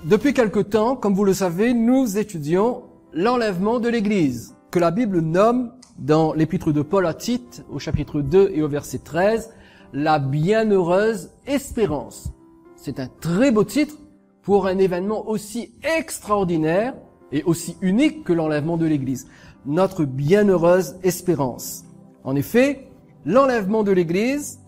Depuis quelque temps, comme vous le savez, nous étudions l'enlèvement de l'Église, que la Bible nomme dans l'épître de Paul à Tite, au chapitre 2 et au verset 13, la bienheureuse espérance. C'est un très beau titre pour un événement aussi extraordinaire et aussi unique que l'enlèvement de l'Église. Notre bienheureuse espérance. En effet, l'enlèvement de l'Église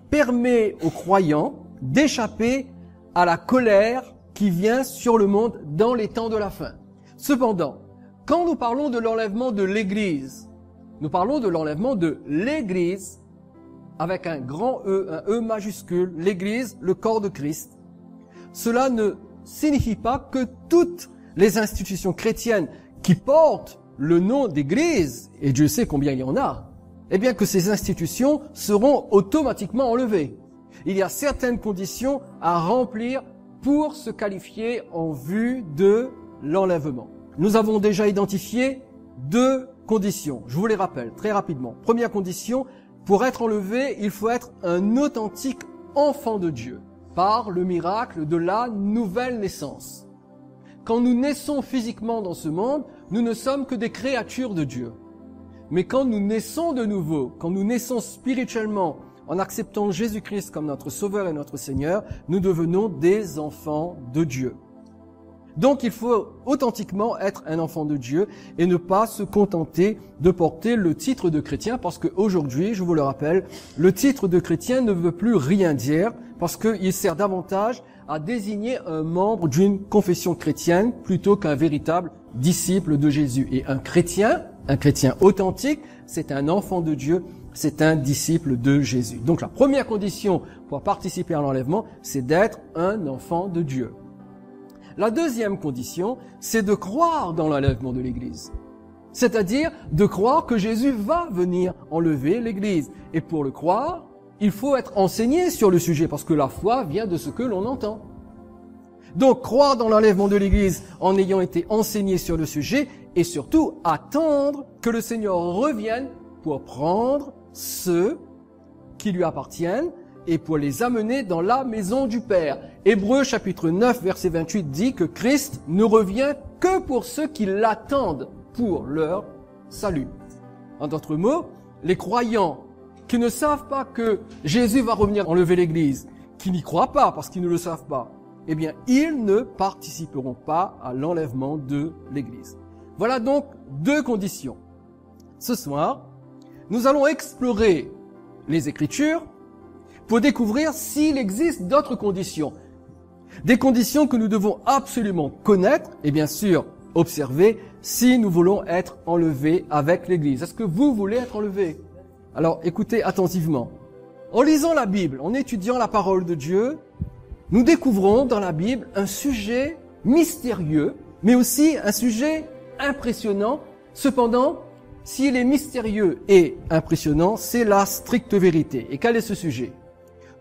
permet aux croyants d'échapper à la colère qui vient sur le monde dans les temps de la fin. Cependant, quand nous parlons de l'enlèvement de l'Église, nous parlons de l'enlèvement de l'Église avec un grand E, un E majuscule, l'Église, le corps de Christ. Cela ne signifie pas que toutes les institutions chrétiennes qui portent le nom d'Église, et Dieu sait combien il y en a, eh bien que ces institutions seront automatiquement enlevées. Il y a certaines conditions à remplir pour se qualifier en vue de l'enlèvement. Nous avons déjà identifié 2 conditions. Je vous les rappelle très rapidement. Première condition, pour être enlevé, il faut être un authentique enfant de Dieu, par le miracle de la nouvelle naissance. Quand nous naissons physiquement dans ce monde, nous ne sommes que des créatures de Dieu. Mais quand nous naissons de nouveau, quand nous naissons spirituellement, en acceptant Jésus-Christ comme notre Sauveur et notre Seigneur, nous devenons des enfants de Dieu. Donc il faut authentiquement être un enfant de Dieu et ne pas se contenter de porter le titre de chrétien, parce qu'aujourd'hui, je vous le rappelle, le titre de chrétien ne veut plus rien dire, parce qu'il sert davantage à désigner un membre d'une confession chrétienne plutôt qu'un véritable disciple de Jésus. Et un chrétien authentique, c'est un enfant de Dieu, c'est un disciple de Jésus. Donc la première condition pour participer à l'enlèvement, c'est d'être un enfant de Dieu. La deuxième condition, c'est de croire dans l'enlèvement de l'Église. C'est-à-dire de croire que Jésus va venir enlever l'Église. Et pour le croire, il faut être enseigné sur le sujet, parce que la foi vient de ce que l'on entend. Donc croire dans l'enlèvement de l'Église en ayant été enseigné sur le sujet, et surtout attendre que le Seigneur revienne pour prendre ceux qui lui appartiennent et pour les amener dans la maison du Père. Hébreux chapitre 9 verset 28 dit que Christ ne revient que pour ceux qui l'attendent pour leur salut. En d'autres mots, les croyants qui ne savent pas que Jésus va revenir enlever l'Église, qui n'y croient pas parce qu'ils ne le savent pas, eh bien, ils ne participeront pas à l'enlèvement de l'Église. Voilà donc 2 conditions. Ce soir, nous allons explorer les Écritures pour découvrir s'il existe d'autres conditions. Des conditions que nous devons absolument connaître et bien sûr observer si nous voulons être enlevés avec l'Église. Est-ce que vous voulez être enlevés? Alors écoutez attentivement. En lisant la Bible, en étudiant la parole de Dieu, nous découvrons dans la Bible un sujet mystérieux, mais aussi un sujet impressionnant. Cependant, s'il est mystérieux et impressionnant, c'est la stricte vérité. Et quel est ce sujet?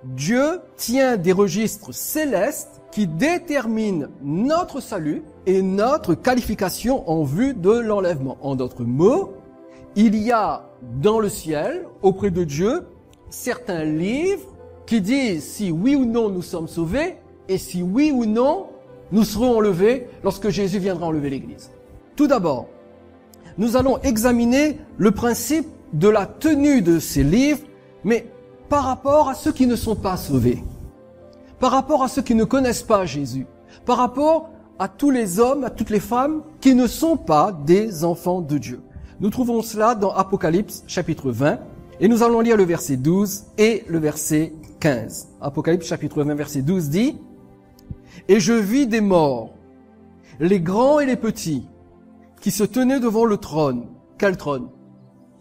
Dieu tient des registres célestes qui déterminent notre salut et notre qualification en vue de l'enlèvement. En d'autres mots, il y a dans le ciel, auprès de Dieu, certains livres qui disent si oui ou non nous sommes sauvés et si oui ou non nous serons enlevés lorsque Jésus viendra enlever l'Église. Tout d'abord, nous allons examiner le principe de la tenue de ces livres, mais par rapport à ceux qui ne sont pas sauvés, par rapport à ceux qui ne connaissent pas Jésus, par rapport à tous les hommes, à toutes les femmes qui ne sont pas des enfants de Dieu. Nous trouvons cela dans Apocalypse chapitre 20 et nous allons lire le verset 12 et le verset 15. Apocalypse chapitre 20 verset 12 dit « Et je vis des morts, les grands et les petits, qui se tenaient devant le trône. » Quel trône?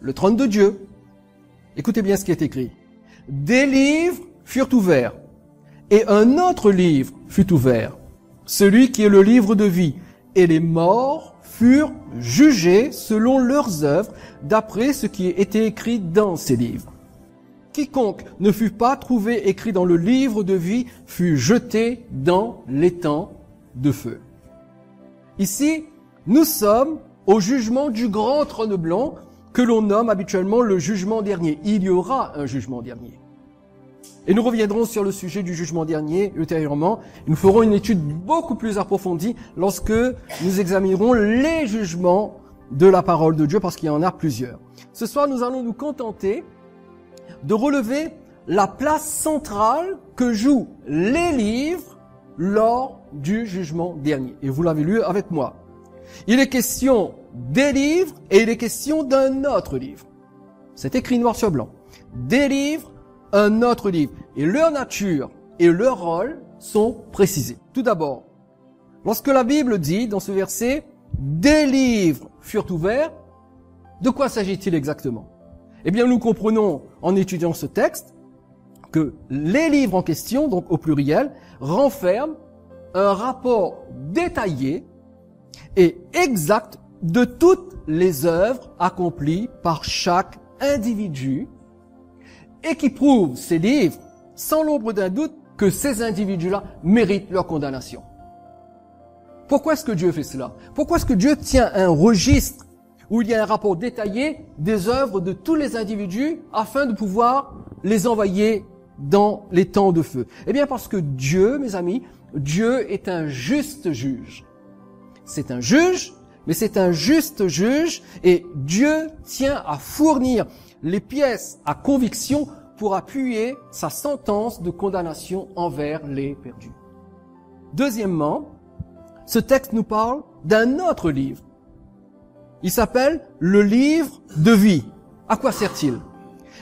Le trône de Dieu. Écoutez bien ce qui est écrit. « Des livres furent ouverts, et un autre livre fut ouvert, celui qui est le livre de vie, et les morts furent jugés selon leurs œuvres, d'après ce qui était écrit dans ces livres. Quiconque ne fut pas trouvé écrit dans le livre de vie fut jeté dans l'étang de feu. » Ici, nous sommes au jugement du grand trône blanc que l'on nomme habituellement le jugement dernier. Il y aura un jugement dernier. Et nous reviendrons sur le sujet du jugement dernier ultérieurement. Nous ferons une étude beaucoup plus approfondie lorsque nous examinerons les jugements de la parole de Dieu, parce qu'il y en a plusieurs. Ce soir, nous allons nous contenter de relever la place centrale que jouent les livres lors du jugement dernier. Et vous l'avez lu avec moi. Il est question des livres et il est question d'un autre livre. C'est écrit noir sur blanc. Des livres, un autre livre. Et leur nature et leur rôle sont précisés. Tout d'abord, lorsque la Bible dit dans ce verset « des livres furent ouverts », de quoi s'agit-il exactement? Eh bien, nous comprenons en étudiant ce texte que les livres en question, donc au pluriel, renferment un rapport détaillé et exact de toutes les œuvres accomplies par chaque individu et qui prouvent, ces livres, sans l'ombre d'un doute, que ces individus-là méritent leur condamnation. Pourquoi est-ce que Dieu fait cela? Pourquoi est-ce que Dieu tient un registre où il y a un rapport détaillé des œuvres de tous les individus afin de pouvoir les envoyer dans les temps de feu? Eh bien parce que Dieu, mes amis, Dieu est un juste juge. C'est un juge, mais c'est un juste juge et Dieu tient à fournir les pièces à conviction pour appuyer sa sentence de condamnation envers les perdus. Deuxièmement, ce texte nous parle d'un autre livre. Il s'appelle le livre de vie. À quoi sert-il?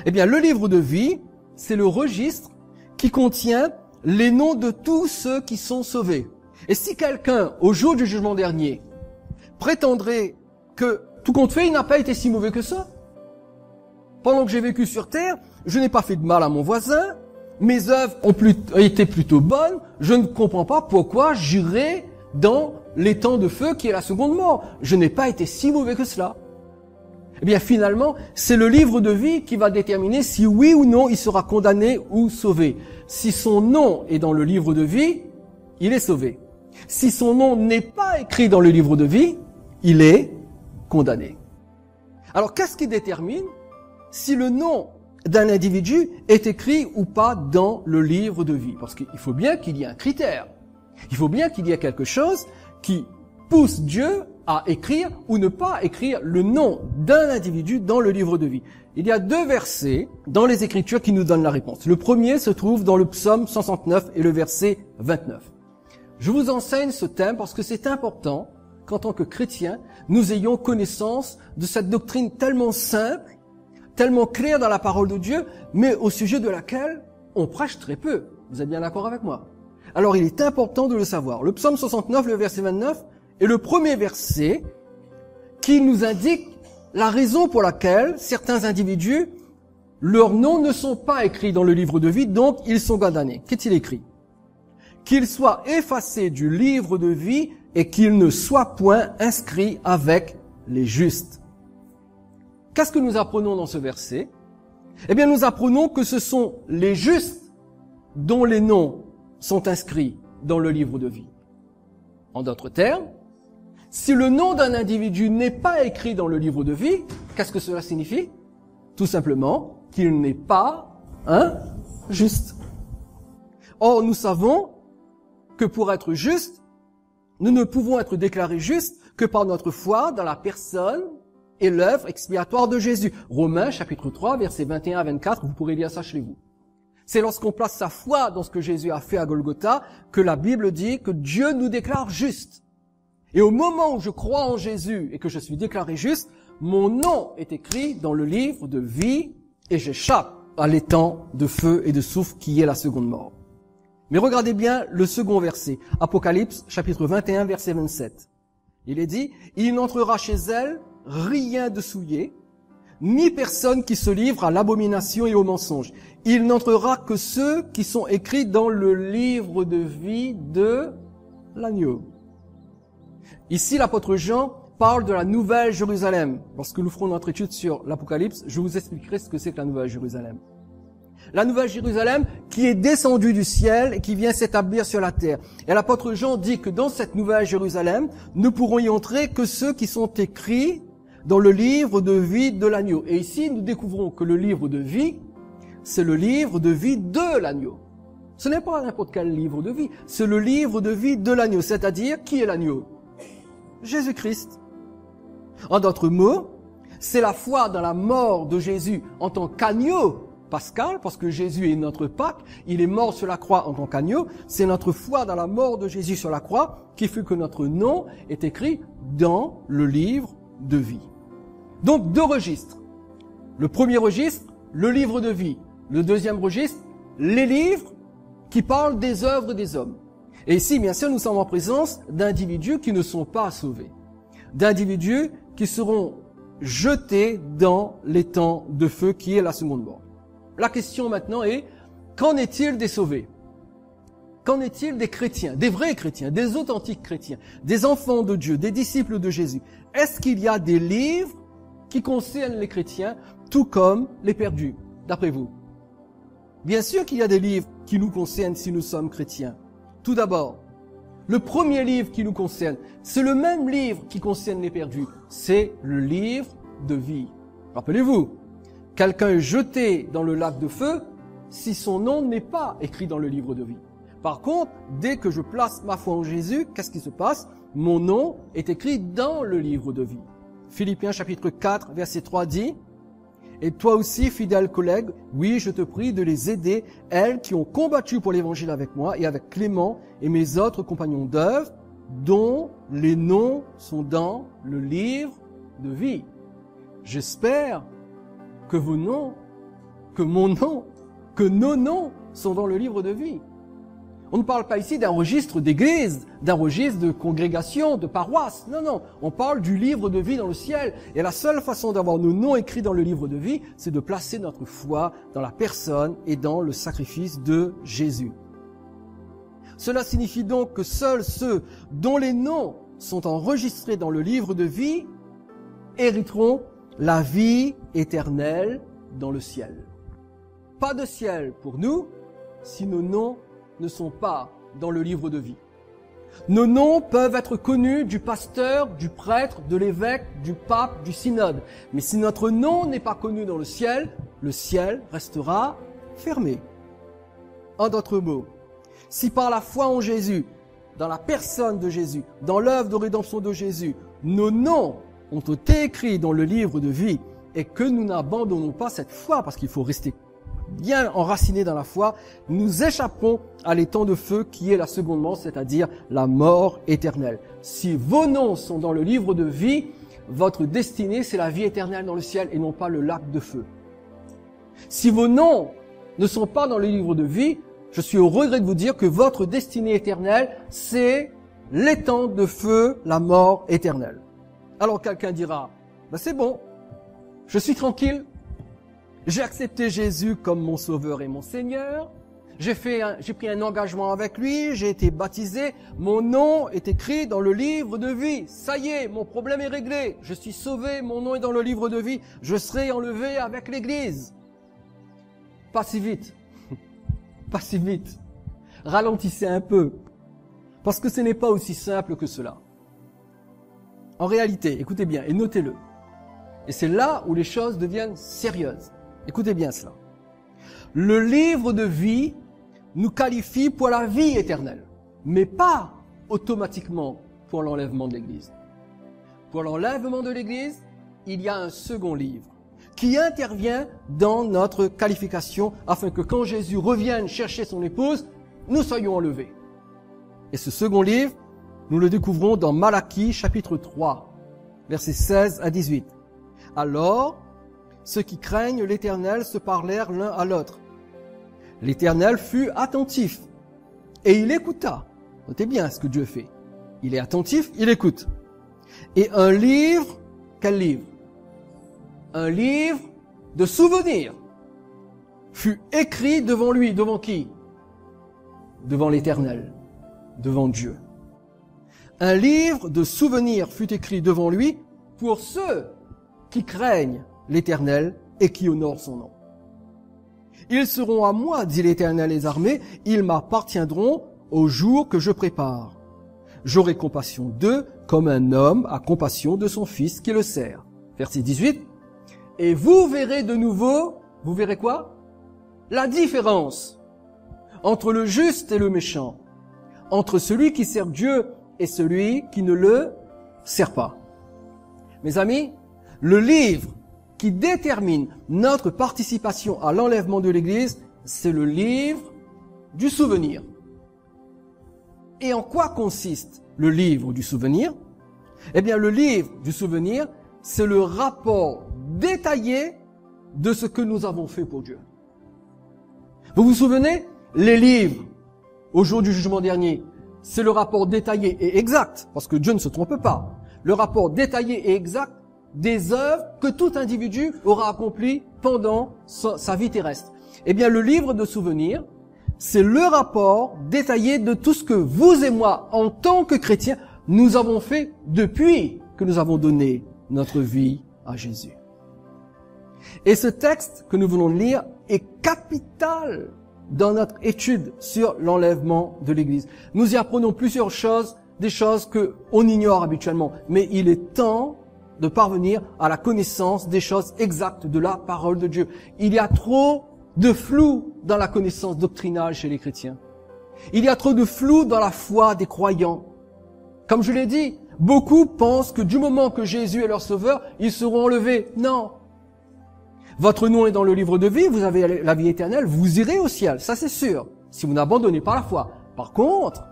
Eh bien, le livre de vie, c'est le registre qui contient les noms de tous ceux qui sont sauvés. Et si quelqu'un, au jour du jugement dernier, prétendrait que, tout compte fait, il n'a pas été si mauvais que ça. Pendant que j'ai vécu sur terre, je n'ai pas fait de mal à mon voisin, mes œuvres ont été plutôt bonnes, je ne comprends pas pourquoi j'irai dans les temps de feu qui est la seconde mort. Je n'ai pas été si mauvais que cela. Eh bien, finalement, c'est le livre de vie qui va déterminer si oui ou non il sera condamné ou sauvé. Si son nom est dans le livre de vie, il est sauvé. Si son nom n'est pas écrit dans le livre de vie, il est condamné. Alors, qu'est-ce qui détermine si le nom d'un individu est écrit ou pas dans le livre de vie? Parce qu'il faut bien qu'il y ait un critère. Il faut bien qu'il y ait quelque chose qui pousse Dieu à écrire ou ne pas écrire le nom d'un individu dans le livre de vie. Il y a 2 versets dans les Écritures qui nous donnent la réponse. Le premier se trouve dans le psaume 169 et le verset 29. Je vous enseigne ce thème parce que c'est important qu'en tant que chrétiens, nous ayons connaissance de cette doctrine tellement simple, tellement claire dans la parole de Dieu, mais au sujet de laquelle on prêche très peu. Vous êtes bien d'accord avec moi? Alors il est important de le savoir. Le psaume 69, le verset 29, est le premier verset qui nous indique la raison pour laquelle certains individus, leurs noms ne sont pas écrits dans le livre de vie, donc ils sont condamnés. Qu'est-il écrit? Qu'ils soient effacés du livre de vie et qu'ils ne soient point inscrits avec les justes. Qu'est-ce que nous apprenons dans ce verset? Eh bien, nous apprenons que ce sont les justes dont les noms sont inscrits dans le livre de vie. En d'autres termes, si le nom d'un individu n'est pas écrit dans le livre de vie, qu'est-ce que cela signifie? Tout simplement qu'il n'est pas un juste. Or, nous savons que pour être juste, nous ne pouvons être déclarés justes que par notre foi dans la personne et l'œuvre expiatoire de Jésus. Romains chapitre 3, versets 21 à 24, vous pourrez lire ça chez vous. C'est lorsqu'on place sa foi dans ce que Jésus a fait à Golgotha que la Bible dit que Dieu nous déclare justes. Et au moment où je crois en Jésus et que je suis déclaré juste, mon nom est écrit dans le livre de vie et j'échappe à l'étang de feu et de soufre qui est la seconde mort. Mais regardez bien le second verset, Apocalypse chapitre 21, verset 27. Il est dit, « Il n'entrera chez elle rien de souillé, ni personne qui se livre à l'abomination et au mensonge. Il n'entrera que ceux qui sont écrits dans le livre de vie de l'agneau. » Ici, l'apôtre Jean parle de la Nouvelle Jérusalem. Lorsque nous ferons notre étude sur l'Apocalypse, je vous expliquerai ce que c'est que la Nouvelle Jérusalem. La Nouvelle Jérusalem qui est descendue du ciel et qui vient s'établir sur la terre. Et l'apôtre Jean dit que dans cette Nouvelle Jérusalem, ne pourront y entrer que ceux qui sont écrits dans le livre de vie de l'agneau. Et ici, nous découvrons que le livre de vie c'est le livre de vie de l'agneau. Ce n'est pas n'importe quel livre de vie, c'est le livre de vie de l'agneau, c'est-à-dire qui est l'agneau? Jésus-Christ. En d'autres mots, c'est la foi dans la mort de Jésus en tant qu'agneau pascal, parce que Jésus est notre Pâque, il est mort sur la croix en tant qu'agneau, c'est notre foi dans la mort de Jésus sur la croix qui fait que notre nom est écrit dans le livre de vie. Donc 2 registres. Le premier registre, le livre de vie. Le deuxième registre, les livres qui parlent des œuvres des hommes. Et ici, bien sûr, nous sommes en présence d'individus qui ne sont pas sauvés. D'individus qui seront jetés dans l'étang de feu qui est la seconde mort. La question maintenant est, qu'en est-il des sauvés? Qu'en est-il des chrétiens, des vrais chrétiens, des authentiques chrétiens, des enfants de Dieu, des disciples de Jésus? Est-ce qu'il y a des livres qui concernent les chrétiens, tout comme les perdus, d'après vous? Bien sûr qu'il y a des livres qui nous concernent si nous sommes chrétiens. Tout d'abord, le premier livre qui nous concerne, c'est le même livre qui concerne les perdus. C'est le livre de vie. Rappelez-vous, quelqu'un est jeté dans le lac de feu si son nom n'est pas écrit dans le livre de vie. Par contre, dès que je place ma foi en Jésus, qu'est-ce qui se passe? Mon nom est écrit dans le livre de vie. Philippiens chapitre 4, verset 3 dit: « Et toi aussi, fidèle collègue, oui, je te prie de les aider, elles qui ont combattu pour l'évangile avec moi et avec Clément et mes autres compagnons d'œuvre, dont les noms sont dans le livre de vie. » J'espère que vos noms, que mon nom, que nos noms sont dans le livre de vie. On ne parle pas ici d'un registre d'église, d'un registre de congrégation, de paroisse. Non, non. On parle du livre de vie dans le ciel. Et la seule façon d'avoir nos noms écrits dans le livre de vie, c'est de placer notre foi dans la personne et dans le sacrifice de Jésus. Cela signifie donc que seuls ceux dont les noms sont enregistrés dans le livre de vie hériteront la vie éternelle dans le ciel. Pas de ciel pour nous si nos noms ne sont pas dans le livre de vie. Nos noms peuvent être connus du pasteur, du prêtre, de l'évêque, du pape, du synode. Mais si notre nom n'est pas connu dans le ciel restera fermé. En d'autres mots, si par la foi en Jésus, dans la personne de Jésus, dans l'œuvre de rédemption de Jésus, nos noms ont été écrits dans le livre de vie et que nous n'abandonnons pas cette foi, parce qu'il faut rester bien enracinés dans la foi, nous échapperons à l'étang de feu qui est la seconde mort, c'est-à-dire la mort éternelle. Si vos noms sont dans le livre de vie, votre destinée, c'est la vie éternelle dans le ciel et non pas le lac de feu. Si vos noms ne sont pas dans le livre de vie, je suis au regret de vous dire que votre destinée éternelle, c'est l'étang de feu, la mort éternelle. Alors quelqu'un dira, c'est bon, je suis tranquille, j'ai accepté Jésus comme mon sauveur et mon Seigneur, j'ai pris un engagement avec lui, j'ai été baptisé, mon nom est écrit dans le livre de vie, ça y est, mon problème est réglé, je suis sauvé, mon nom est dans le livre de vie, je serai enlevé avec l'Église. Pas si vite, pas si vite, ralentissez un peu, parce que ce n'est pas aussi simple que cela. En réalité, écoutez bien et notez-le, et c'est là où les choses deviennent sérieuses. Écoutez bien cela. Le livre de vie nous qualifie pour la vie éternelle, mais pas automatiquement pour l'enlèvement de l'Église. Pour l'enlèvement de l'Église, il y a un second livre qui intervient dans notre qualification afin que quand Jésus revienne chercher son épouse, nous soyons enlevés. Et ce second livre, nous le découvrons dans Malachie chapitre 3, versets 16 à 18. Alors, ceux qui craignent l'Éternel se parlèrent l'un à l'autre. L'Éternel fut attentif et il écouta. Notez bien ce que Dieu fait. Il est attentif, il écoute. Et un livre, quel livre? Un livre de souvenirs fut écrit devant lui. Devant qui? Devant l'Éternel, devant Dieu. Un livre de souvenirs fut écrit devant lui pour ceux qui craignent l'Éternel et qui honorent son nom. Ils seront à moi, dit l'Éternel des armées, ils m'appartiendront au jour que je prépare. J'aurai compassion d'eux comme un homme a compassion de son fils qui le sert. Verset 18. Et vous verrez de nouveau, vous verrez quoi? la différence entre le juste et le méchant, entre celui qui sert Dieu et celui qui ne le sert pas. Mes amis, le livre qui détermine notre participation à l'enlèvement de l'Église, c'est le livre du souvenir. Et en quoi consiste le livre du souvenir? Eh bien, le livre du souvenir, c'est le rapport détaillé de ce que nous avons fait pour Dieu. Vous vous souvenez? Les livres, au jour du jugement dernier, c'est le rapport détaillé et exact, parce que Dieu ne se trompe pas, le rapport détaillé et exact des œuvres que tout individu aura accomplies pendant sa vie terrestre. Eh bien, le livre de souvenirs, c'est le rapport détaillé de tout ce que vous et moi, en tant que chrétiens, nous avons fait depuis que nous avons donné notre vie à Jésus. Et ce texte que nous venons de lire est capital dans notre étude sur l'enlèvement de l'Église. Nous y apprenons plusieurs choses, des choses que on ignore habituellement, mais il est temps de parvenir à la connaissance des choses exactes de la parole de Dieu. Il y a trop de flou dans la connaissance doctrinale chez les chrétiens. Il y a trop de flou dans la foi des croyants. Comme je l'ai dit, beaucoup pensent que du moment que Jésus est leur sauveur, ils seront enlevés. Non. Votre nom est dans le livre de vie, vous avez la vie éternelle, vous irez au ciel, ça c'est sûr, si vous n'abandonnez pas la foi. Par contre,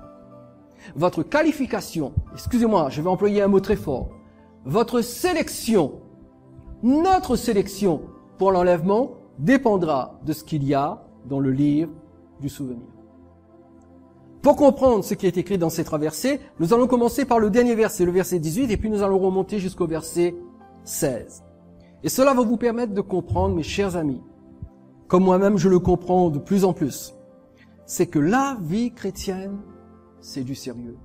votre qualification, excusez-moi, je vais employer un mot très fort, votre sélection, notre sélection pour l'enlèvement dépendra de ce qu'il y a dans le livre du souvenir. Pour comprendre ce qui est écrit dans ces trois versets, nous allons commencer par le dernier verset, le verset 18, et puis nous allons remonter jusqu'au verset 16. Et cela va vous permettre de comprendre, mes chers amis, comme moi-même je le comprends de plus en plus, c'est que la vie chrétienne, c'est du sérieux.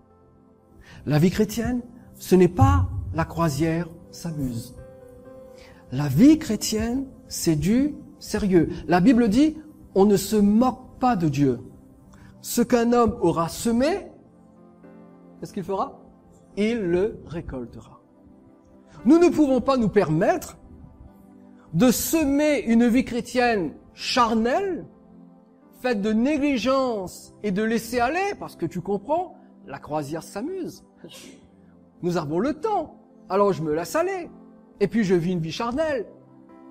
La vie chrétienne, ce n'est pas la croisière s'amuse. La vie chrétienne, c'est du sérieux. La Bible dit, on ne se moque pas de Dieu. Ce qu'un homme aura semé, qu'est-ce qu'il fera? Il le récoltera. Nous ne pouvons pas nous permettre de semer une vie chrétienne charnelle, faite de négligence et de laisser aller, parce que tu comprends, la croisière s'amuse. Nous avons le temps, alors je me laisse aller. Et puis je vis une vie charnelle.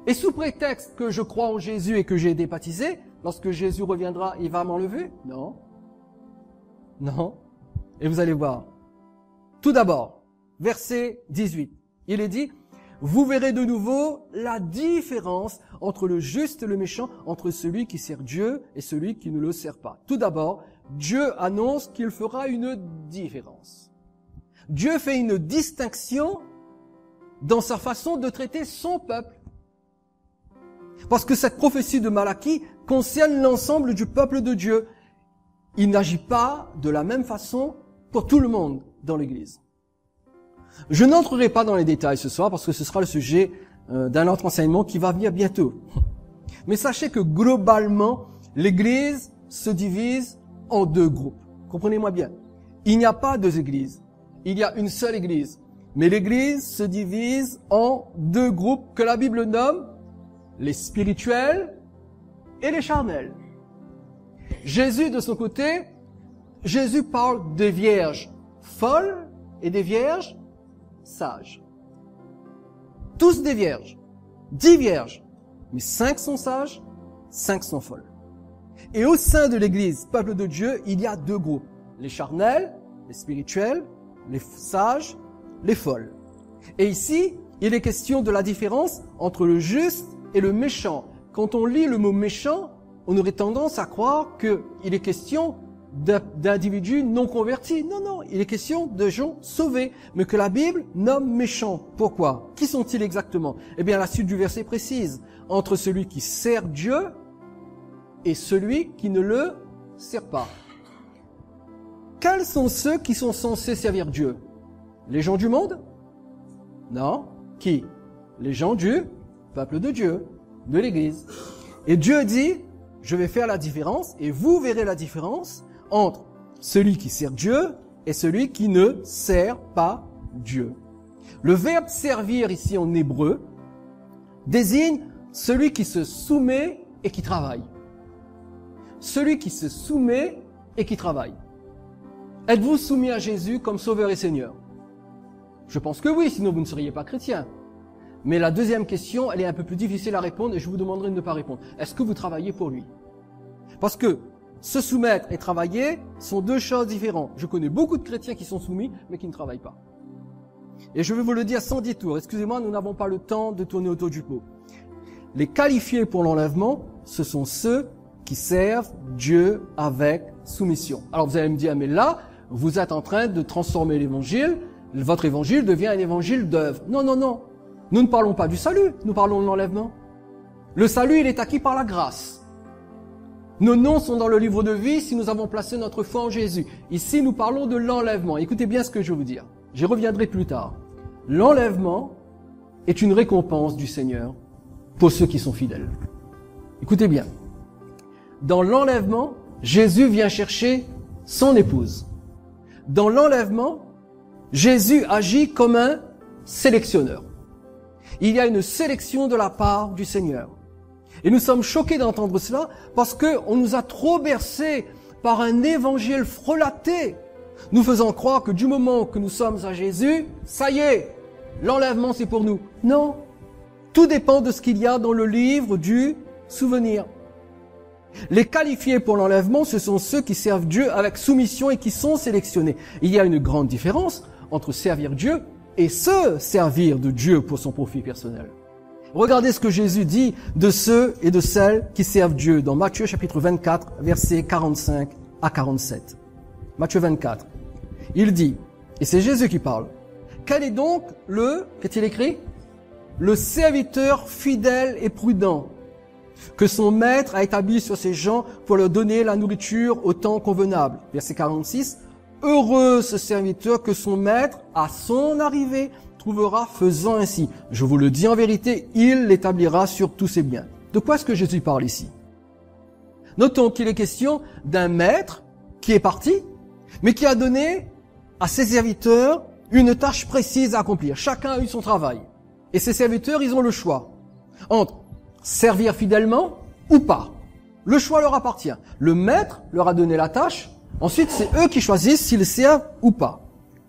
Et sous prétexte que je crois en Jésus et que j'ai été baptisé, lorsque Jésus reviendra, il va m'enlever? Non. Non. Et vous allez voir. Tout d'abord, verset 18. Il est dit, vous verrez de nouveau la différence entre le juste et le méchant, entre celui qui sert Dieu et celui qui ne le sert pas. Tout d'abord, Dieu annonce qu'il fera une différence. Dieu fait une distinction dans sa façon de traiter son peuple. Parce que cette prophétie de Malachie concerne l'ensemble du peuple de Dieu. Il n'agit pas de la même façon pour tout le monde dans l'Église. Je n'entrerai pas dans les détails ce soir parce que ce sera le sujet d'un autre enseignement qui va venir bientôt. Mais sachez que globalement, l'Église se divise en deux groupes. Comprenez-moi bien. Il n'y a pas deux églises. Il y a une seule Église. Mais l'Église se divise en deux groupes que la Bible nomme les spirituels et les charnels. Jésus, de son côté, Jésus parle des vierges folles et des vierges sages. Tous des vierges. 10 vierges. Mais 5 sont sages, 5 sont folles. Et au sein de l'Église, peuple de Dieu, il y a deux groupes. Les charnels, les spirituels, les sages, les folles. Et ici, il est question de la différence entre le juste et le méchant. Quand on lit le mot méchant, on aurait tendance à croire qu'il est question d'individus non convertis. Non, non, il est question de gens sauvés, mais que la Bible nomme méchants. Pourquoi? Qui sont-ils exactement? Eh bien, la suite du verset précise, entre celui qui sert Dieu et celui qui ne le sert pas. Quels sont ceux qui sont censés servir Dieu? Les gens du monde? Non. Qui? Les gens du peuple de Dieu, de l'Église. Et Dieu dit, je vais faire la différence, et vous verrez la différence entre celui qui sert Dieu et celui qui ne sert pas Dieu. Le verbe servir ici en hébreu désigne celui qui se soumet et qui travaille. celui qui se soumet et qui travaille. Êtes-vous soumis à Jésus comme Sauveur et Seigneur? Je pense que oui, sinon vous ne seriez pas chrétien. Mais la deuxième question, elle est un peu plus difficile à répondre et je vous demanderai de ne pas répondre. Est-ce que vous travaillez pour lui? Parce que se soumettre et travailler sont deux choses différentes. Je connais beaucoup de chrétiens qui sont soumis, mais qui ne travaillent pas. Et je vais vous le dire sans détour. Excusez-moi, nous n'avons pas le temps de tourner autour du pot. Les qualifiés pour l'enlèvement, ce sont ceux qui servent Dieu avec soumission. Alors vous allez me dire, mais là, vous êtes en train de transformer l'évangile. Votre évangile devient un évangile d'œuvre. Non, non, non. Nous ne parlons pas du salut, nous parlons de l'enlèvement. Le salut, il est acquis par la grâce. Nos noms sont dans le livre de vie si nous avons placé notre foi en Jésus. Ici, nous parlons de l'enlèvement. Écoutez bien ce que je vais vous dire. J'y reviendrai plus tard. L'enlèvement est une récompense du Seigneur pour ceux qui sont fidèles. Écoutez bien. Dans l'enlèvement, Jésus vient chercher son épouse. Dans l'enlèvement, Jésus agit comme un sélectionneur. Il y a une sélection de la part du Seigneur. Et nous sommes choqués d'entendre cela parce qu'on nous a trop bercés par un évangile frelaté, nous faisant croire que du moment que nous sommes à Jésus, ça y est, l'enlèvement c'est pour nous. Non, tout dépend de ce qu'il y a dans le livre du souvenir. Les qualifiés pour l'enlèvement, ce sont ceux qui servent Dieu avec soumission et qui sont sélectionnés. Il y a une grande différence entre servir Dieu et se servir de Dieu pour son profit personnel. Regardez ce que Jésus dit de ceux et de celles qui servent Dieu dans Matthieu chapitre 24, versets 45 à 47. Matthieu 24. Il dit, et c'est Jésus qui parle, quel est donc qu'est-il écrit? Le serviteur fidèle et prudent que son maître a établi sur ses gens pour leur donner la nourriture au temps convenable. Verset 46. Heureux ce serviteur que son maître, à son arrivée, trouvera faisant ainsi. Je vous le dis en vérité, il l'établira sur tous ses biens. De quoi est-ce que Jésus parle ici? Notons qu'il est question d'un maître qui est parti, mais qui a donné à ses serviteurs une tâche précise à accomplir. Chacun a eu son travail. Et ses serviteurs, ils ont le choix entre servir fidèlement ou pas. Le choix leur appartient. Le maître leur a donné la tâche. Ensuite, c'est eux qui choisissent s'ils servent ou pas.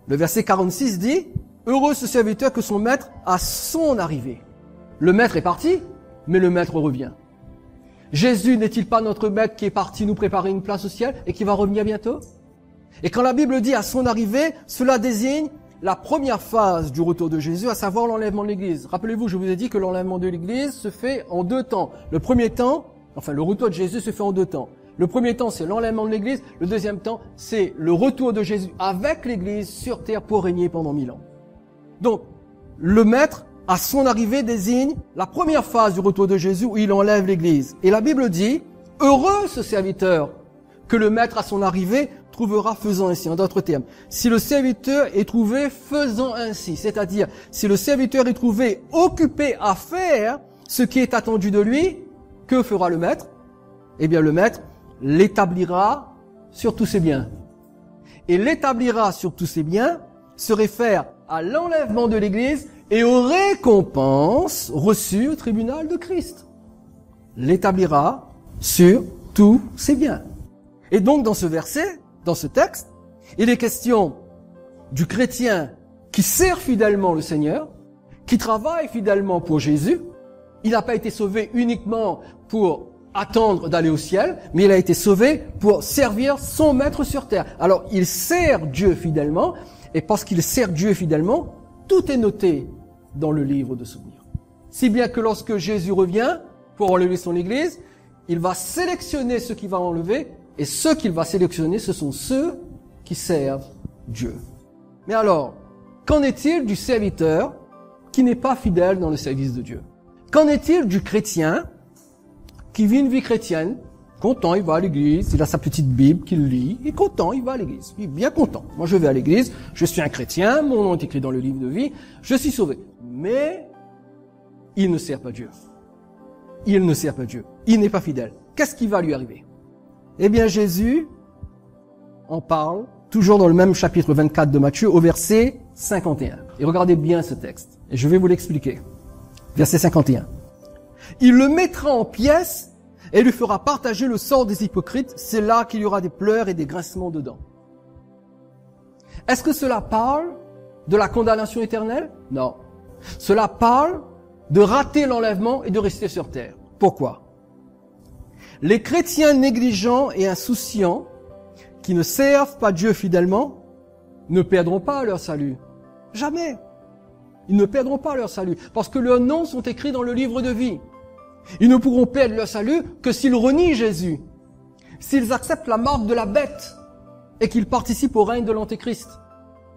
Le verset 46 dit, « Heureux ce serviteur que son maître à son arrivée. » Le maître est parti, mais le maître revient. Jésus n'est-il pas notre maître qui est parti nous préparer une place au ciel et qui va revenir bientôt? Et quand la Bible dit « à son arrivée », cela désigne la première phase du retour de Jésus, à savoir l'enlèvement de l'Église. Rappelez-vous, je vous ai dit que l'enlèvement de l'Église se fait en deux temps. Le premier temps, le retour de Jésus se fait en deux temps. Le premier temps, c'est l'enlèvement de l'Église. Le deuxième temps, c'est le retour de Jésus avec l'Église sur terre pour régner pendant 1000 ans. Donc, le maître, à son arrivée, désigne la première phase du retour de Jésus où il enlève l'Église. Et la Bible dit, heureux ce serviteur que le maître à son arrivée trouvera faisant ainsi. En d'autres termes, si le serviteur est trouvé faisant ainsi, c'est-à-dire si le serviteur est trouvé occupé à faire ce qui est attendu de lui, que fera le maître? Eh bien, le maître l'établira sur tous ses biens. Et l'établira sur tous ses biens se réfère à l'enlèvement de l'Église et aux récompenses reçues au tribunal de Christ. L'établira sur tous ses biens. Et donc, dans ce verset, dans ce texte, il est question du chrétien qui sert fidèlement le Seigneur, qui travaille fidèlement pour Jésus. Il n'a pas été sauvé uniquement pour attendre d'aller au ciel, mais il a été sauvé pour servir son maître sur terre. Alors, il sert Dieu fidèlement, et parce qu'il sert Dieu fidèlement, tout est noté dans le livre de souvenirs. Si bien que lorsque Jésus revient pour enlever son Église, il va sélectionner ceux qu'il va enlever, et ceux qu'il va sélectionner, ce sont ceux qui servent Dieu. Mais alors, qu'en est-il du serviteur qui n'est pas fidèle dans le service de Dieu? Qu'en est-il du chrétien qui vit une vie chrétienne, content, il va à l'église, il a sa petite Bible qu'il lit, il est content, il va à l'église, il est bien content. Moi je vais à l'église, je suis un chrétien, mon nom est écrit dans le livre de vie, je suis sauvé. Mais il ne sert pas Dieu. Il ne sert pas Dieu. Il n'est pas fidèle. Qu'est-ce qui va lui arriver? Eh bien Jésus en parle, toujours dans le même chapitre 24 de Matthieu, au verset 51. Et regardez bien ce texte, et je vais vous l'expliquer. Verset 51. Il le mettra en pièces et il lui fera partager le sort des hypocrites. C'est là qu'il y aura des pleurs et des grincements de dents. Est-ce que cela parle de la condamnation éternelle? Non. Cela parle de rater l'enlèvement et de rester sur terre. Pourquoi? Les chrétiens négligents et insouciants qui ne servent pas Dieu fidèlement ne perdront pas leur salut. Jamais. Ils ne perdront pas leur salut parce que leurs noms sont écrits dans le livre de vie. Ils ne pourront perdre leur salut que s'ils renient Jésus, s'ils acceptent la marque de la bête et qu'ils participent au règne de l'Antéchrist.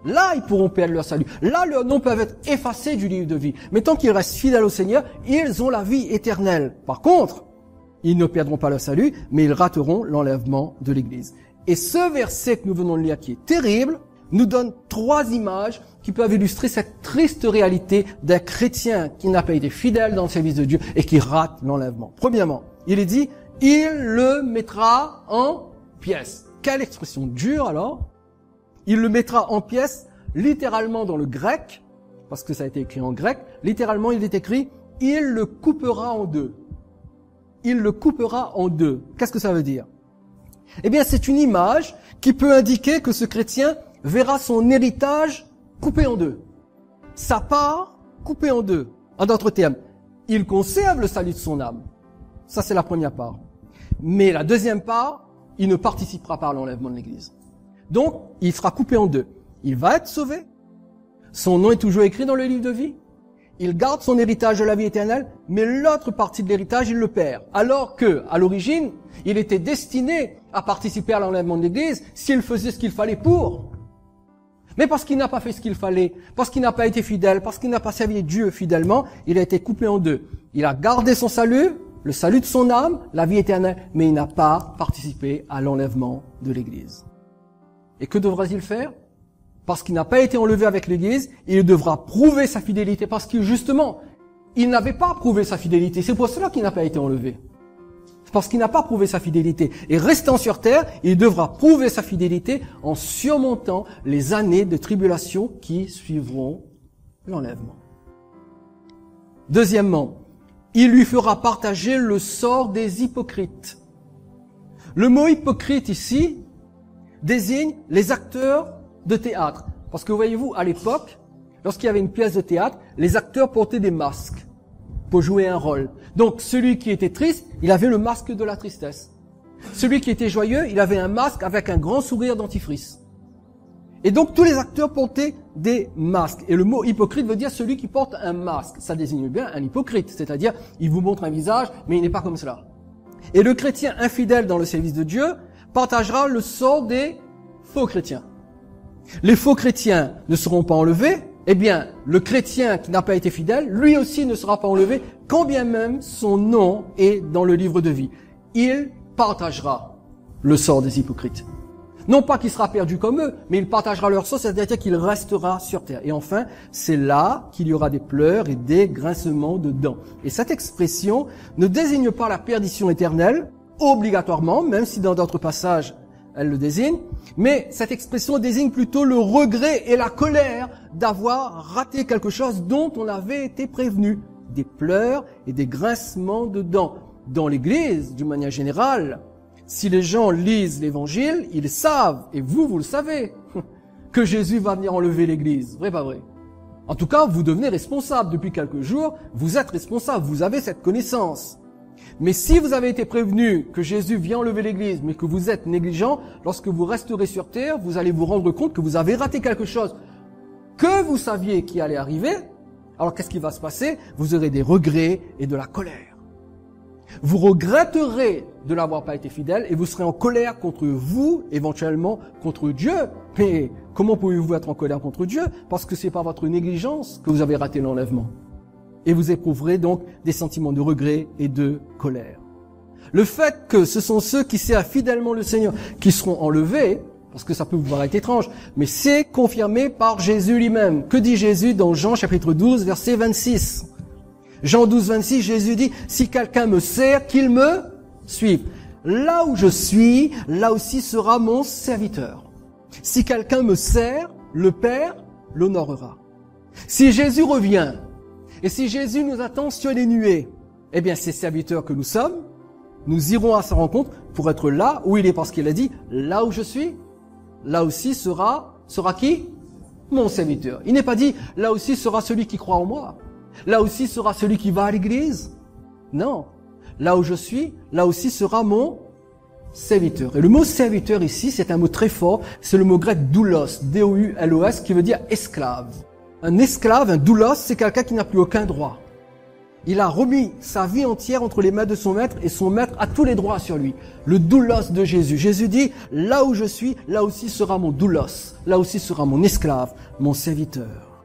Là, ils pourront perdre leur salut. Là, leurs noms peuvent être effacés du livre de vie. Mais tant qu'ils restent fidèles au Seigneur, ils ont la vie éternelle. Par contre, ils ne perdront pas leur salut, mais ils rateront l'enlèvement de l'Église. Et ce verset que nous venons de lire, qui est terrible, nous donne 3 images qui peuvent illustrer cette triste réalité d'un chrétien qui n'a pas été fidèle dans le service de Dieu et qui rate l'enlèvement. Premièrement, il est dit, il le mettra en pièces. Quelle expression dure alors? Il le mettra en pièces, littéralement dans le grec, parce que ça a été écrit en grec, littéralement il est écrit, il le coupera en deux. Il le coupera en deux. Qu'est-ce que ça veut dire? Eh bien, c'est une image qui peut indiquer que ce chrétien verra son héritage coupé en deux. Sa part coupée en deux. En d'autres termes, il conserve le salut de son âme. Ça, c'est la première part. Mais la deuxième part, il ne participera pas à l'enlèvement de l'Église. Donc, il sera coupé en deux. Il va être sauvé. Son nom est toujours écrit dans le livre de vie. Il garde son héritage de la vie éternelle, mais l'autre partie de l'héritage, il le perd. Alors que, à l'origine, il était destiné à participer à l'enlèvement de l'Église s'il faisait ce qu'il fallait pour. Mais parce qu'il n'a pas fait ce qu'il fallait, parce qu'il n'a pas été fidèle, parce qu'il n'a pas servi Dieu fidèlement, il a été coupé en deux. Il a gardé son salut, le salut de son âme, la vie éternelle, mais il n'a pas participé à l'enlèvement de l'Église. Et que devra-t-il faire? Parce qu'il n'a pas été enlevé avec l'Église, il devra prouver sa fidélité, parce que justement, il n'avait pas prouvé sa fidélité. C'est pour cela qu'il n'a pas été enlevé. C'est parce qu'il n'a pas prouvé sa fidélité. Et restant sur terre, il devra prouver sa fidélité en surmontant les années de tribulation qui suivront l'enlèvement. Deuxièmement, il lui fera partager le sort des hypocrites. Le mot hypocrite ici désigne les acteurs de théâtre. Parce que voyez-vous, à l'époque, lorsqu'il y avait une pièce de théâtre, les acteurs portaient des masques pour jouer un rôle. Donc, celui qui était triste, il avait le masque de la tristesse. Celui qui était joyeux, il avait un masque avec un grand sourire dentifrice. Et donc, tous les acteurs portaient des masques. Et le mot hypocrite veut dire celui qui porte un masque. Ça désigne bien un hypocrite. C'est-à-dire, il vous montre un visage, mais il n'est pas comme cela. Et le chrétien infidèle dans le service de Dieu partagera le sort des faux chrétiens. Les faux chrétiens ne seront pas enlevés, eh bien, le chrétien qui n'a pas été fidèle, lui aussi ne sera pas enlevé, quand bien même son nom est dans le livre de vie. Il partagera le sort des hypocrites. Non pas qu'il sera perdu comme eux, mais il partagera leur sort, c'est-à-dire qu'il restera sur terre. Et enfin, c'est là qu'il y aura des pleurs et des grincements de dents. Et cette expression ne désigne pas la perdition éternelle, obligatoirement, même si dans d'autres passages, elle le désigne, mais cette expression désigne plutôt le regret et la colère d'avoir raté quelque chose dont on avait été prévenu. Des pleurs et des grincements de dents. Dans l'Église, d'une manière générale, si les gens lisent l'Évangile, ils savent, et vous le savez, que Jésus va venir enlever l'Église. Vrai, pas vrai? En tout cas, vous devenez responsable. Depuis quelques jours, vous êtes responsable, vous avez cette connaissance. Mais si vous avez été prévenu que Jésus vient enlever l'Église, mais que vous êtes négligent, lorsque vous resterez sur terre, vous allez vous rendre compte que vous avez raté quelque chose que vous saviez qui allait arriver. Alors qu'est-ce qui va se passer? Vous aurez des regrets et de la colère. Vous regretterez de n'avoir pas été fidèle et vous serez en colère contre vous, éventuellement contre Dieu. Mais comment pouvez-vous être en colère contre Dieu? Parce que c'est par votre négligence que vous avez raté l'enlèvement. Et vous éprouverez donc des sentiments de regret et de colère. Le fait que ce sont ceux qui servent fidèlement le Seigneur qui seront enlevés, parce que ça peut vous paraître étrange, mais c'est confirmé par Jésus lui-même. Que dit Jésus dans Jean chapitre 12, verset 26? Jean 12, 26, Jésus dit, « Si quelqu'un me sert, qu'il me suive. Là où je suis, là aussi sera mon serviteur. Si quelqu'un me sert, le Père l'honorera. » Si Jésus revient, et si Jésus nous attend sur les nuées, eh bien, ces serviteurs que nous sommes, Nous irons à sa rencontre pour être là où il est, parce qu'il a dit, là où je suis, là aussi sera qui? Mon serviteur. Il n'est pas dit, là aussi sera celui qui croit en moi. Là aussi sera celui qui va à l'église. Non. Là où je suis, là aussi sera mon serviteur. Et le mot serviteur ici, c'est un mot très fort. C'est le mot grec doulos, D-O-U-L-O-S, qui veut dire esclave. Un esclave, un doulos, c'est quelqu'un qui n'a plus aucun droit. Il a remis sa vie entière entre les mains de son maître et son maître a tous les droits sur lui. Le doulos de Jésus. Jésus dit, là où je suis, là aussi sera mon doulos. Là aussi sera mon esclave, mon serviteur.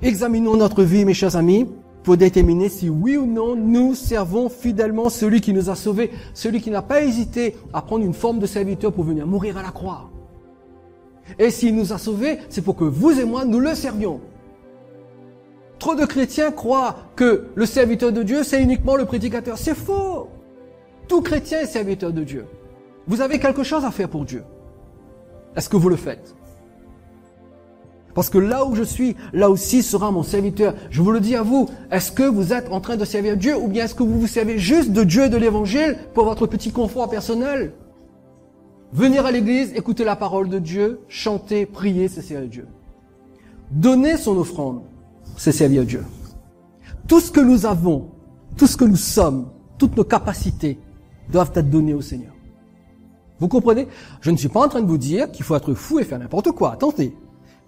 Examinons notre vie, mes chers amis, pour déterminer si oui ou non nous servons fidèlement celui qui nous a sauvés, celui qui n'a pas hésité à prendre une forme de serviteur pour venir mourir à la croix. Et s'il nous a sauvés, c'est pour que vous et moi, nous le servions. Trop de chrétiens croient que le serviteur de Dieu, c'est uniquement le prédicateur. C'est faux. Tout chrétien est serviteur de Dieu. Vous avez quelque chose à faire pour Dieu. Est-ce que vous le faites? Parce que là où je suis, là aussi sera mon serviteur. Je vous le dis à vous, est-ce que vous êtes en train de servir Dieu ou bien est-ce que vous vous servez juste de Dieu et de l'évangile pour votre petit confort personnel? Venir à l'église, écouter la parole de Dieu, chanter, prier, c'est servir Dieu. Donner son offrande, c'est servir Dieu. Tout ce que nous avons, tout ce que nous sommes, toutes nos capacités doivent être données au Seigneur. Vous comprenez? Je ne suis pas en train de vous dire qu'il faut être fou et faire n'importe quoi. Attendez.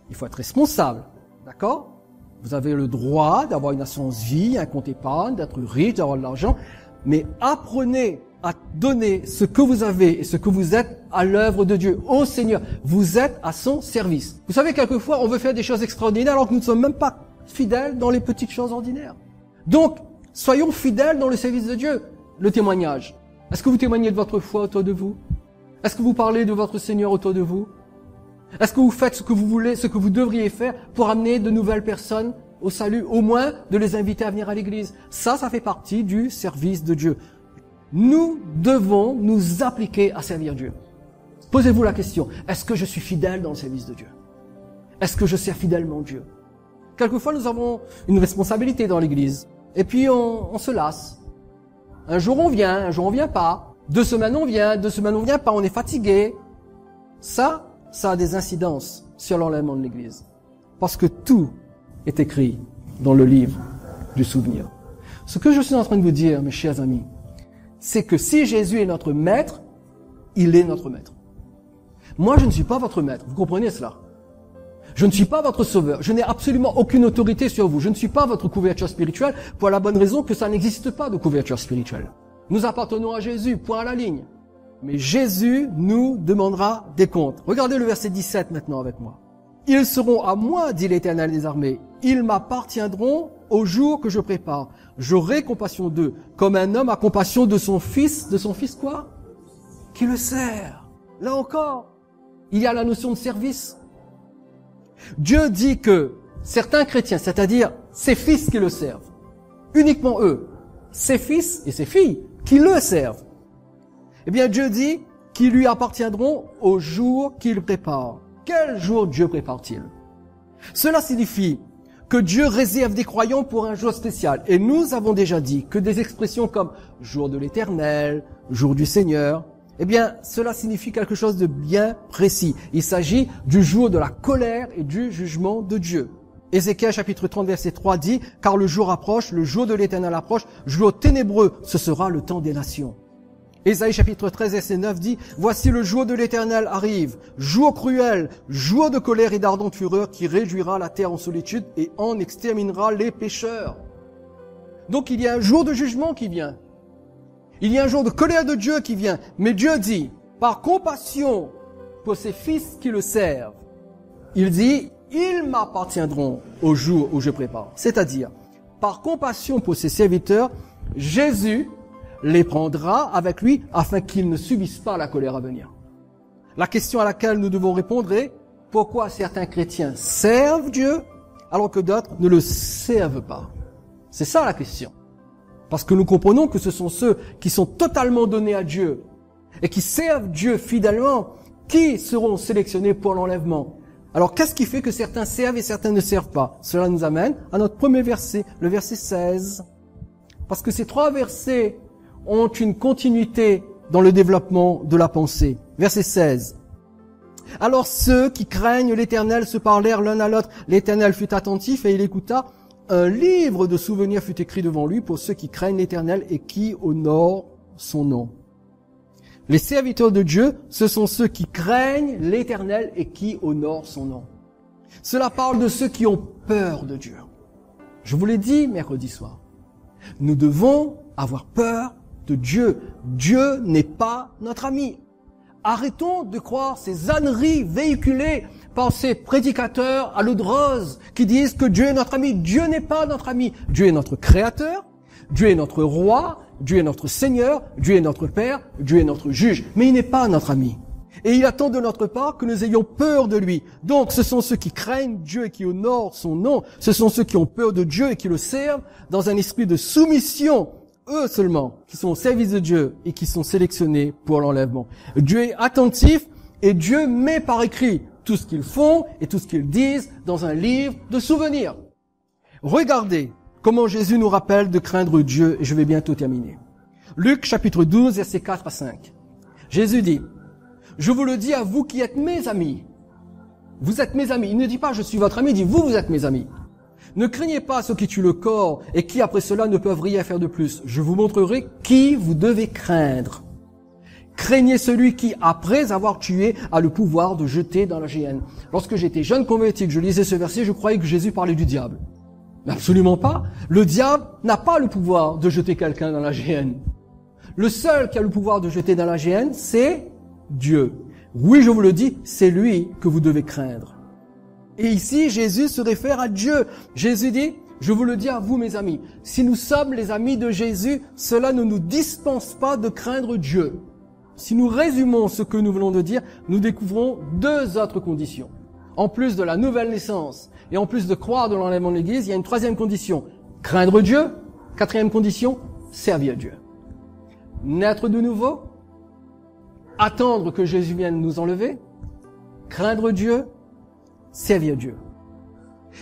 Il faut être responsable. D'accord? Vous avez le droit d'avoir une assurance vie, un compte épargne, d'être riche, d'avoir de l'argent. Mais apprenez à donner ce que vous avez et ce que vous êtes à l'œuvre de Dieu, au Seigneur. Vous êtes à son service. Vous savez, quelquefois, on veut faire des choses extraordinaires alors que nous ne sommes même pas fidèles dans les petites choses ordinaires. Donc, soyons fidèles dans le service de Dieu. Le témoignage. Est-ce que vous témoignez de votre foi autour de vous? Est-ce que vous parlez de votre Seigneur autour de vous? Est-ce que vous faites ce que vous voulez, ce que vous devriez faire pour amener de nouvelles personnes au salut, au moins de les inviter à venir à l'église? Ça fait partie du service de Dieu. Nous devons nous appliquer à servir Dieu. Posez-vous la question, est-ce que je suis fidèle dans le service de Dieu? Est-ce que je sers fidèlement Dieu? Quelquefois, nous avons une responsabilité dans l'église. Et puis, on se lasse. Un jour, on vient, un jour, on vient pas. 2 semaines, on vient, 2 semaines, on vient pas. On est fatigué. Ça a des incidences sur l'enlèvement de l'église. Parce que tout est écrit dans le livre du souvenir. Ce que je suis en train de vous dire, mes chers amis, c'est que si Jésus est notre maître, il est notre maître. Moi, je ne suis pas votre maître. Vous comprenez cela? Je ne suis pas votre sauveur. Je n'ai absolument aucune autorité sur vous. Je ne suis pas votre couverture spirituelle pour la bonne raison que ça n'existe pas de couverture spirituelle. Nous appartenons à Jésus, point à la ligne. Mais Jésus nous demandera des comptes. Regardez le verset 17 maintenant avec moi. Ils seront à moi, dit l'Éternel des armées. Ils m'appartiendront au jour que je prépare. J'aurai compassion d'eux, comme un homme a compassion de son fils. De son fils quoi? Qui le sert. Là encore, il y a la notion de service. Dieu dit que certains chrétiens, c'est-à-dire ses fils qui le servent, uniquement eux, ses fils et ses filles qui le servent, eh bien Dieu dit qu'ils lui appartiendront au jour qu'il prépare. Quel jour Dieu prépare-t-il? Cela signifie que Dieu réserve des croyants pour un jour spécial. Et nous avons déjà dit que des expressions comme « jour de l'Éternel »,« jour du Seigneur », eh bien, cela signifie quelque chose de bien précis. Il s'agit du jour de la colère et du jugement de Dieu. Ézéchiel chapitre 30 verset 3 dit « Car le jour approche, le jour de l'Éternel approche, jour ténébreux, ce sera le temps des nations. » Ésaïe chapitre 13 verset 9 dit « Voici le jour de l'Éternel arrive, jour cruel, jour de colère et d'ardente fureur qui réduira la terre en solitude et en exterminera les pécheurs. » Donc il y a un jour de jugement qui vient. Il y a un jour de colère de Dieu qui vient. Mais Dieu dit, par compassion pour ses fils qui le servent, il dit, ils m'appartiendront au jour où je prépare. C'est-à-dire, par compassion pour ses serviteurs, Jésus les prendra avec lui afin qu'ils ne subissent pas la colère à venir. La question à laquelle nous devons répondre est, pourquoi certains chrétiens servent Dieu alors que d'autres ne le servent pas? C'est ça la question. Parce que nous comprenons que ce sont ceux qui sont totalement donnés à Dieu et qui servent Dieu fidèlement qui seront sélectionnés pour l'enlèvement. Alors qu'est-ce qui fait que certains servent et certains ne servent pas? Cela nous amène à notre premier verset, le verset 16. Parce que ces 3 versets ont une continuité dans le développement de la pensée. Verset 16. Alors ceux qui craignent l'Éternel se parlèrent l'un à l'autre. L'Éternel fut attentif et il écouta. Un livre de souvenirs fut écrit devant lui pour ceux qui craignent l'Éternel et qui honorent son nom. Les serviteurs de Dieu, ce sont ceux qui craignent l'Éternel et qui honorent son nom. Cela parle de ceux qui ont peur de Dieu. Je vous l'ai dit mercredi soir. Nous devons avoir peur de Dieu. Dieu n'est pas notre ami. Arrêtons de croire ces âneries véhiculées par ces prédicateurs à l'eau de rose qui disent que Dieu est notre ami. Dieu n'est pas notre ami. Dieu est notre créateur. Dieu est notre roi. Dieu est notre Seigneur. Dieu est notre Père. Dieu est notre juge. Mais il n'est pas notre ami. Et il attend de notre part que nous ayons peur de lui. Donc, ce sont ceux qui craignent Dieu et qui honorent son nom. Ce sont ceux qui ont peur de Dieu et qui le servent dans un esprit de soumission. Eux seulement, qui sont au service de Dieu et qui sont sélectionnés pour l'enlèvement. Dieu est attentif et Dieu met par écrit tout ce qu'ils font et tout ce qu'ils disent dans un livre de souvenirs. Regardez comment Jésus nous rappelle de craindre Dieu, et je vais bientôt terminer. Luc chapitre 12, versets 4 à 5. Jésus dit, « Je vous le dis à vous qui êtes mes amis. » Vous êtes mes amis. Il ne dit pas « je suis votre ami », il dit « vous êtes mes amis. » Ne craignez pas ceux qui tuent le corps et qui après cela ne peuvent rien faire de plus. Je vous montrerai qui vous devez craindre. Craignez celui qui, après avoir tué, a le pouvoir de jeter dans la géhenne. Lorsque j'étais jeune converti, que je lisais ce verset, je croyais que Jésus parlait du diable. Mais absolument pas. Le diable n'a pas le pouvoir de jeter quelqu'un dans la géhenne. Le seul qui a le pouvoir de jeter dans la géhenne, c'est Dieu. Oui, je vous le dis, c'est lui que vous devez craindre. Et ici, Jésus se réfère à Dieu. Jésus dit, je vous le dis à vous, mes amis, si nous sommes les amis de Jésus, cela ne nous dispense pas de craindre Dieu. Si nous résumons ce que nous venons de dire, nous découvrons deux autres conditions. En plus de la nouvelle naissance et en plus de croire de l'enlèvement de l'Église, il y a une troisième condition, craindre Dieu. Quatrième condition, servir Dieu. Naître de nouveau, attendre que Jésus vienne nous enlever, craindre Dieu, servir Dieu.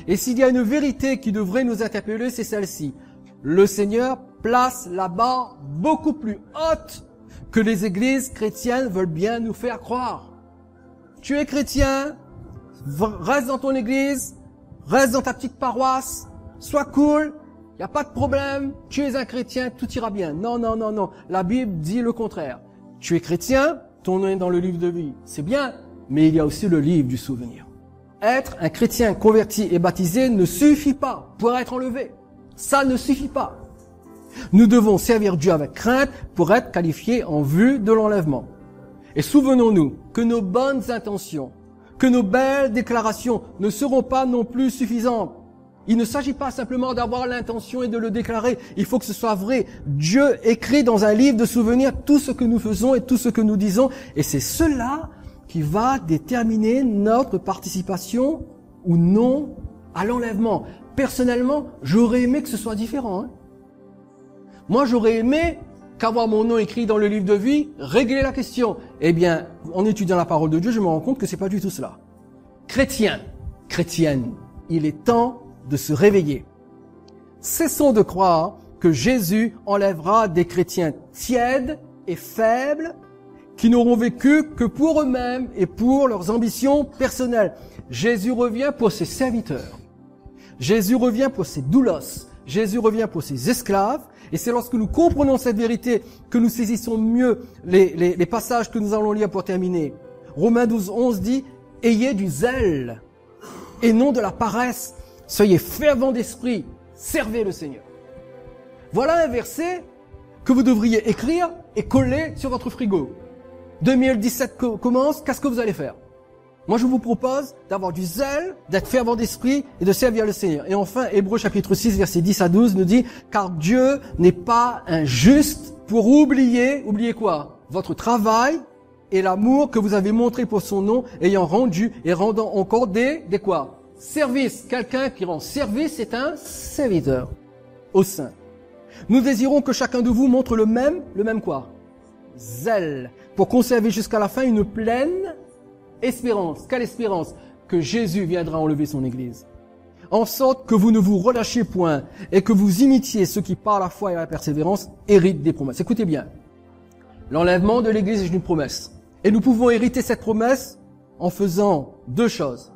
Et s'il y a une vérité qui devrait nous interpeller, c'est celle-ci. Le Seigneur place la barre beaucoup plus haute que les églises chrétiennes veulent bien nous faire croire. Tu es chrétien, reste dans ton église, reste dans ta petite paroisse, sois cool, il n'y a pas de problème, tu es un chrétien, tout ira bien. Non, non, non, non. La Bible dit le contraire. Tu es chrétien, ton nom est dans le livre de vie, c'est bien, mais il y a aussi le livre du souvenir. Être un chrétien converti et baptisé ne suffit pas pour être enlevé. Ça ne suffit pas. Nous devons servir Dieu avec crainte pour être qualifiés en vue de l'enlèvement. Et souvenons-nous que nos bonnes intentions, que nos belles déclarations ne seront pas non plus suffisantes. Il ne s'agit pas simplement d'avoir l'intention et de le déclarer. Il faut que ce soit vrai. Dieu écrit dans un livre de souvenirs tout ce que nous faisons et tout ce que nous disons. Et c'est cela qui va déterminer notre participation ou non à l'enlèvement. Personnellement, j'aurais aimé que ce soit différent. Moi, j'aurais aimé qu'avoir mon nom écrit dans le livre de vie, régler la question. Eh bien, en étudiant la parole de Dieu, je me rends compte que c'est pas du tout cela. Chrétien, chrétienne, il est temps de se réveiller. Cessons de croire que Jésus enlèvera des chrétiens tièdes et faibles qui n'auront vécu que pour eux-mêmes et pour leurs ambitions personnelles. Jésus revient pour ses serviteurs. Jésus revient pour ses doulos. Jésus revient pour ses esclaves. Et c'est lorsque nous comprenons cette vérité que nous saisissons mieux les passages que nous allons lire pour terminer. Romains 12, 11 dit « Ayez du zèle et non de la paresse. Soyez fervents d'esprit. Servez le Seigneur. » Voilà un verset que vous devriez écrire et coller sur votre frigo. 2017 commence, qu'est-ce que vous allez faire? Moi, je vous propose d'avoir du zèle, d'être fervent d'esprit et de servir le Seigneur. Et enfin, Hébreux chapitre 6, versets 10 à 12 nous dit « Car Dieu n'est pas injuste pour oublier quoi? Votre travail et l'amour que vous avez montré pour son nom, ayant rendu et rendant encore des quoi? Service. Quelqu'un qui rend service est un serviteur au sein. Nous désirons que chacun de vous montre le même quoi? Zèle, pour conserver jusqu'à la fin une pleine espérance. Quelle espérance? Que Jésus viendra enlever son Église. en sorte que vous ne vous relâchiez point et que vous imitiez ceux qui par la foi et la persévérance héritent des promesses. Écoutez bien, l'enlèvement de l'Église est une promesse. Et nous pouvons hériter cette promesse en faisant deux choses,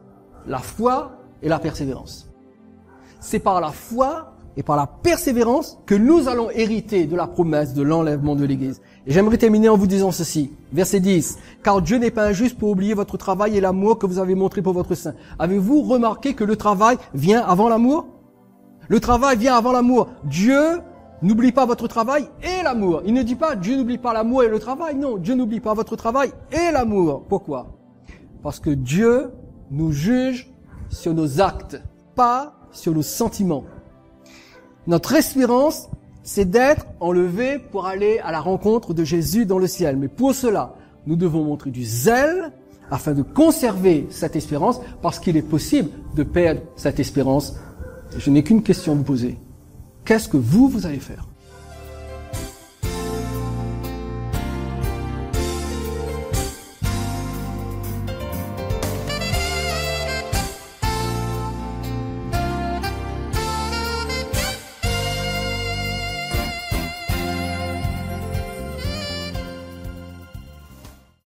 la foi et la persévérance. C'est par la foi et par la persévérance que nous allons hériter de la promesse de l'enlèvement de l'Église. Et j'aimerais terminer en vous disant ceci, verset 10. « Car Dieu n'est pas injuste pour oublier votre travail et l'amour que vous avez montré pour votre saint. » Avez-vous remarqué que le travail vient avant l'amour? Le travail vient avant l'amour. Dieu n'oublie pas votre travail et l'amour. Il ne dit pas Dieu n'oublie pas l'amour et le travail. Non, Dieu n'oublie pas votre travail et l'amour. Pourquoi? Parce que Dieu nous juge sur nos actes, pas sur nos sentiments. Notre espérance, c'est d'être enlevé pour aller à la rencontre de Jésus dans le ciel. Mais pour cela, nous devons montrer du zèle afin de conserver cette espérance, parce qu'il est possible de perdre cette espérance. Je n'ai qu'une question à vous poser. Qu'est-ce que vous allez faire?